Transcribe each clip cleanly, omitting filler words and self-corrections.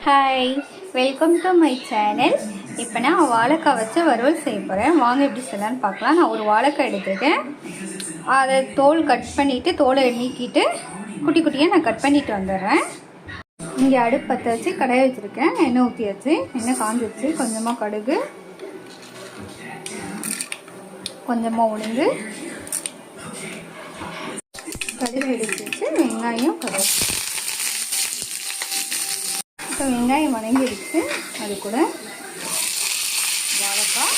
Hi, welcome to my channel. இப்போ நான் வாழைக்காய் வச்சு வறுவல் செய்ய போகிறேன். வாங்க எப்படி செய்யலான்னு பார்க்கலாம். நான் ஒரு வாழைக்காய் எடுத்துருக்கேன். அதை தோல் கட் பண்ணிவிட்டு தோலை நீக்கிட்டு குட்டி குட்டியாக நான் கட் பண்ணிட்டு வந்துடுறேன். இங்கே அடுப்பு பற்ற வச்சு கடாயை வச்சுருக்கேன். எண்ணெய் ஊற்றியாச்சு. எண்ணெய் காஞ்சிச்சு. கொஞ்சமாக கடுகு, கொஞ்சமாக உளுந்து, கடுகு எடுத்து வச்சு வெங்காயம் கருவேப்பிலை. இப்போ வெங்காயம் வணங்கிடுச்சு. அது கூட வாழைக்காய்,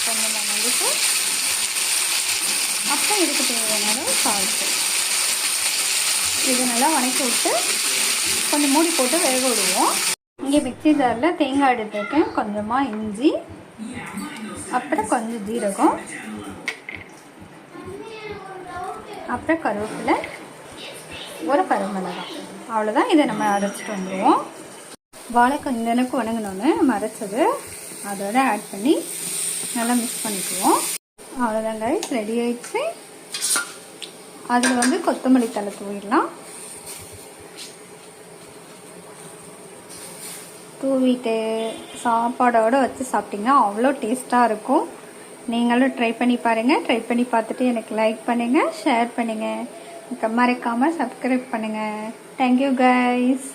கொஞ்சமாக மல்லிப்பு, அப்புறம் இதுக்கு தேவையான சால்ட்டு. இது நல்லா வணக்கி விட்டு கொஞ்சம் மூடி போட்டு வேக விடுவோம். இங்கே மிக்ஸி ஜாரில் தேங்காய் எடுத்துருக்கேன். கொஞ்சமாக இஞ்சி, அப்புறம் கொஞ்சம் ஜீரகம், அப்புறம் கருவேப்பிலை, ஒரு பருமிளகாய். அவ்வளோதான். இதை நம்ம அரைச்சிட்டு வந்துடுவோம். வாழைக்காய் இந்த அளவுக்கு வணங்கினோன்னு நம்ம அரைச்சது அதோட ஆட் பண்ணி நல்லா மிக்ஸ் பண்ணிக்குவோம். அவ்வளோதான் கைஸ், ரெடி ஆயிடுச்சு. அதில் கொத்தமல்லி தழை தூவிடலாம். தூவிட்டு சாப்பாடோடு வச்சு சாப்பிட்டிங்கன்னா அவ்வளோ டேஸ்ட்டாக இருக்கும். நீங்களும் ட்ரை பண்ணி பாருங்கள். ட்ரை பண்ணி பார்த்துட்டு எனக்கு லைக் பண்ணுங்கள், ஷேர் பண்ணுங்கள், மறக்காமல் சப்ஸ்கிரைப் பண்ணுங்கள். Thank you guys.